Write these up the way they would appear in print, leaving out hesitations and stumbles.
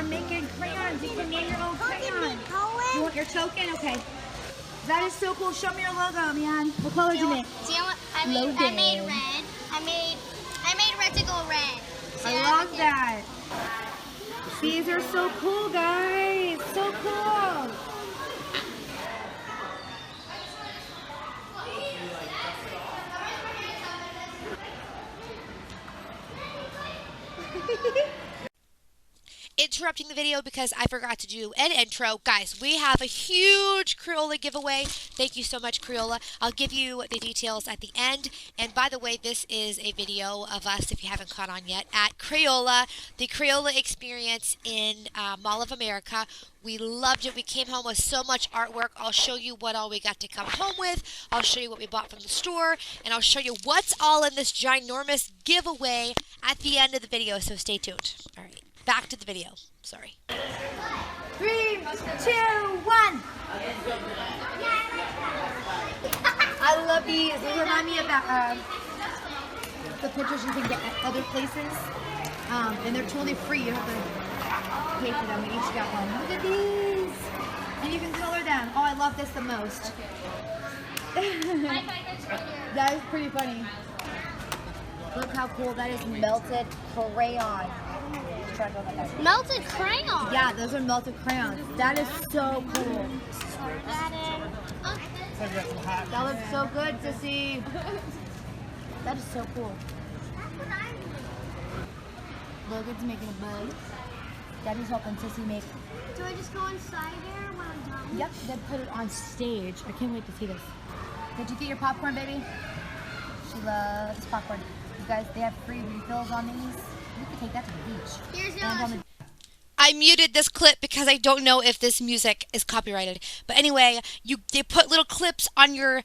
We're making crayons. You can name your own crayon. You want your token? Okay. That is so cool. Show me your logo, man. What color did you make? Do you want, I made red. I made red to go red. I love that. These are so cool, guys. So cool. Interrupting the video because I forgot to do an intro. Guys, we have a huge Crayola giveaway. Thank you so much, Crayola. I'll give you the details at the end. And by the way, this is a video of us, if you haven't caught on yet, at Crayola, the Crayola experience in Mall of America. We loved it. We came home with so much artwork. I'll show you what all we got to come home with. I'll show you what we bought from the store. And I'll show you what's all in this ginormous giveaway at the end of the video. So stay tuned. All right. Back to the video. Sorry. 3, 2, 1. I love these. They remind me of that, the pictures you can get at other places. And they're totally free. You have to pay for them. We each got one. Look at these. And you can color them. Oh, I love this the most. That is pretty funny. Look how cool that is. Melted crayon. Melted crayon. Yeah, those are melted crayons. That is so cool. That looks so good, Sissy. That is so cool. Logan's making a bug. Daddy's helping Sissy make. Do I just go inside there when I'm done? Yep, then put it on stage. I can't wait to see this. Did you get your popcorn, baby? She loves popcorn. You guys, they have free refills on these. You can take that to the beach. Here's your I muted this clip because I don't know if this music is copyrighted. But anyway, they put little clips on your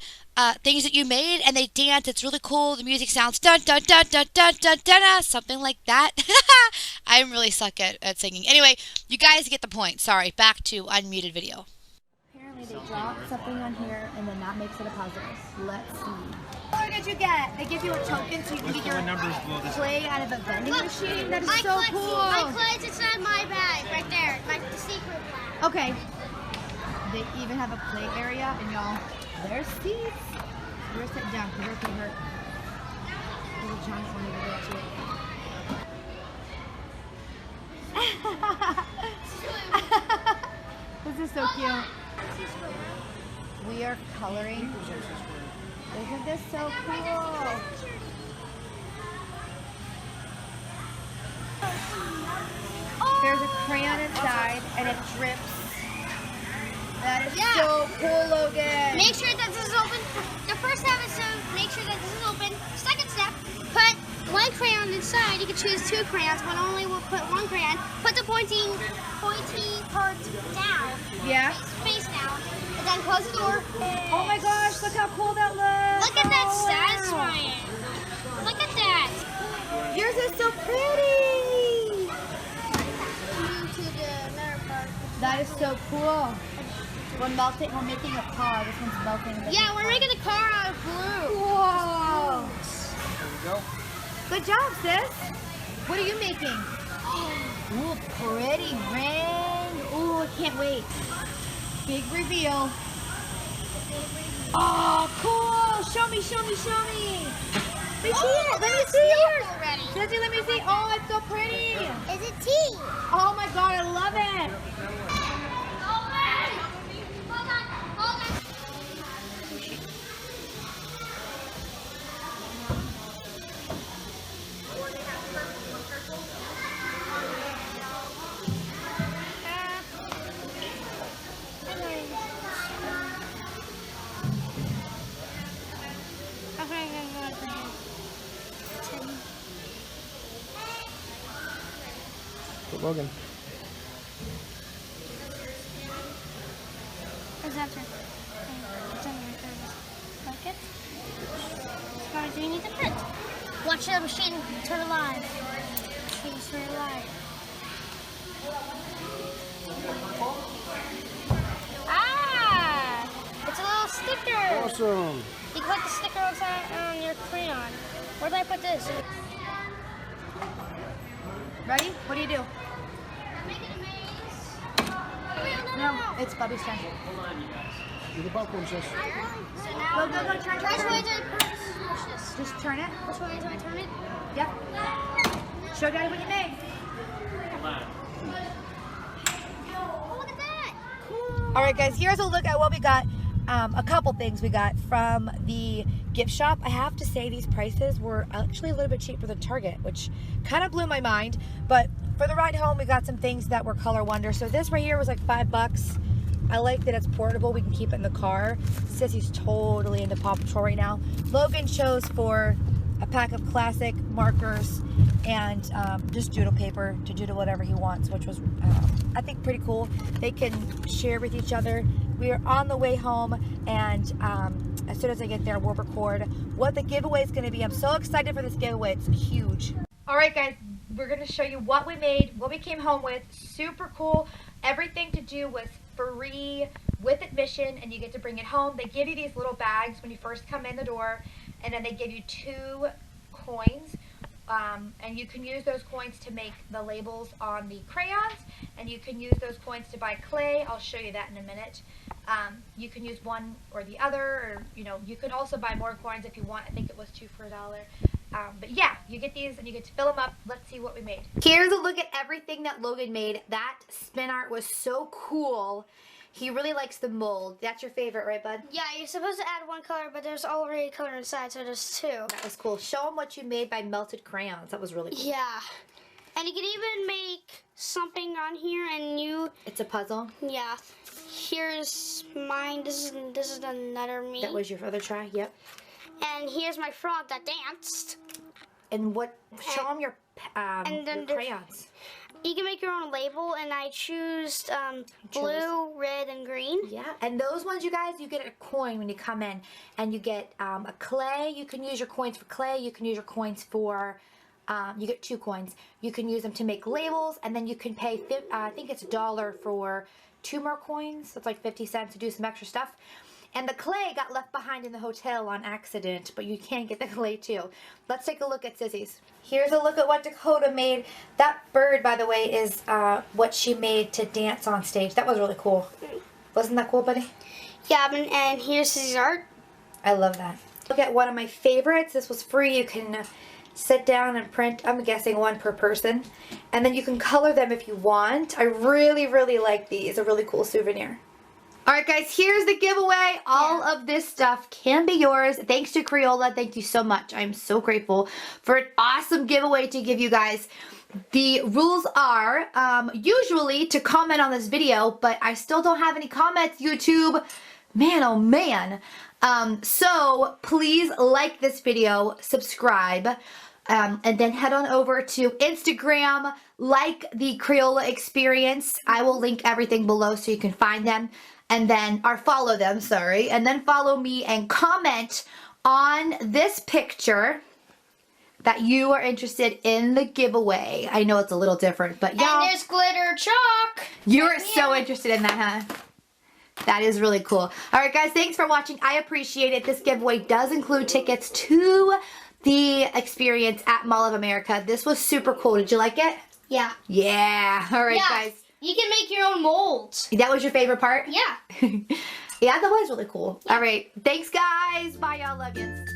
things that you made and they dance. It's really cool. The music sounds dun dun dun dun dun dun dun, something like that. I'm really suck at singing. Anyway, you guys get the point. Sorry, back to unmuted video. Apparently they drop something on here and then that makes it a positive. Let's see. What did you get? They give you a token so you can get your clay out of a vending machine. That is so cool. My clay's inside my bag right there. The secret bag. Okay. They even have a play area and y'all, there's seats. We're sitting down because we're getting hurt. There's a giant one over there too. This is so cute. We are coloring. Isn't this so cool? There's a crayon inside and it drips. That is so cool, Logan. Make sure that this is open. The first step is to make sure that this is open. Second step, put one crayon inside. You can choose 2 crayons, but only will put 1 crayon. Put the pointy part down. Yeah. Face down. And then close the door. Oh my gosh, look how cool that looks. Look at that satisfying. Look at that. Yours is so pretty. Move to the mirror part. That is so cool. We're making a car. This one's melting. Yeah, we're making a car out of blue. Whoa. There we go. Good job, sis. What are you making? Ooh, pretty ring. Ooh, I can't wait. Big reveal. Oh, cool. Show me, show me, show me. Let me see it. Let me see yours. Already. Jesse, let me see. Oh, it's so pretty. Is it tea? Oh my God, I love it. Hold on, hold on. Put Logan. It's after. It's under like it. As far as you need to print. Watch the machine turn live. Machine turn live. Ah! It's a little sticker. Awesome. You put the sticker on your crayon. Where did I put this? Ready? What do you do? I'm making a No, it's Bubby's turn. Do the buckle, sis. So now, Go, turn. which way do I push this? Just turn it. Which way do I turn it? Yep. Show Daddy what you made. Oh, look at that. All right, guys, here's a look at what we got. A couple things we got from the gift shop. I have to say these prices were actually a little bit cheaper than Target, which kind of blew my mind. But for the ride home, we got some things that were color wonder. So this right here was like $5. I like that it's portable. We can keep it in the car. Sissy's totally into Paw Patrol right now. Logan chose for a pack of classic markers and just doodle paper to doodle whatever he wants, which was, I think, pretty cool. They can share with each other. We are on the way home, and as soon as I get there, we'll record what the giveaway is going to be. I'm so excited for this giveaway. It's huge. All right, guys, we're going to show you what we made, what we came home with. Super cool. Everything to do was free with admission, and you get to bring it home. They give you these little bags when you first come in the door, and then they give you 2 coins. And you can use those coins to make the labels on the crayons, and you can use those coins to buy clay. I'll show you that in a minute. You can use one or the other, or you can also buy more coins if you want. I think it was 2 for $1. But yeah, you get these and you get to fill them up. Let's see what we made. Here's a look at everything that Logan made. That spin art was so cool. He really likes the mold. That's your favorite, right, bud? Yeah, you're supposed to add 1 color, but there's already a color inside, so there's 2. That was cool. Show him what you made by melted crayons. That was really cool. Yeah. And you can even make something on here, and It's a puzzle. yeah. Here's mine. This is another me. That was your other try. Yep. And here's my frog that danced. And what? Show him your and then your crayons. You can make your own label, and I choose blue, red, and green. Yeah, and those ones, you guys, you get a coin when you come in, and you get a clay. You can use your coins for clay. You can use your coins for, you get 2 coins. You can use them to make labels, and then you can pay, I think it's $1 for 2 more coins. That's like 50 cents to do some extra stuff. And the clay got left behind in the hotel on accident, but you can get the clay too. Let's take a look at Sissy's. Here's a look at what Dakota made. That bird, by the way, is what she made to dance on stage. That was really cool. Wasn't that cool, buddy? Yeah, and here's his art. I love that. Look at one of my favorites. This was free. You can sit down and print, I'm guessing 1 per person. And then you can color them if you want. I really, really like these. A really cool souvenir. Alright guys, here's the giveaway. All of this stuff can be yours. Thanks to Crayola. Thank you so much. I'm so grateful for an awesome giveaway to give you guys. The rules are usually to comment on this video, but I still don't have any comments, YouTube. Man, oh man. So please like this video, subscribe, and then head on over to Instagram, like the Crayola experience. I will link everything below so you can find them. And then, or follow them, sorry. And then follow me and comment on this picture that you are interested in the giveaway. I know it's a little different, but y'all. And there's glitter chalk. You're so interested in that, huh? That is really cool. All right, guys, thanks for watching. I appreciate it. This giveaway does include tickets to the experience at Mall of America. This was super cool. Did you like it? Yeah. Yeah. All right, guys. You can make your own molds. That was your favorite part? Yeah. Yeah, that was really cool. All right. Thanks, guys. Bye, y'all. Love you.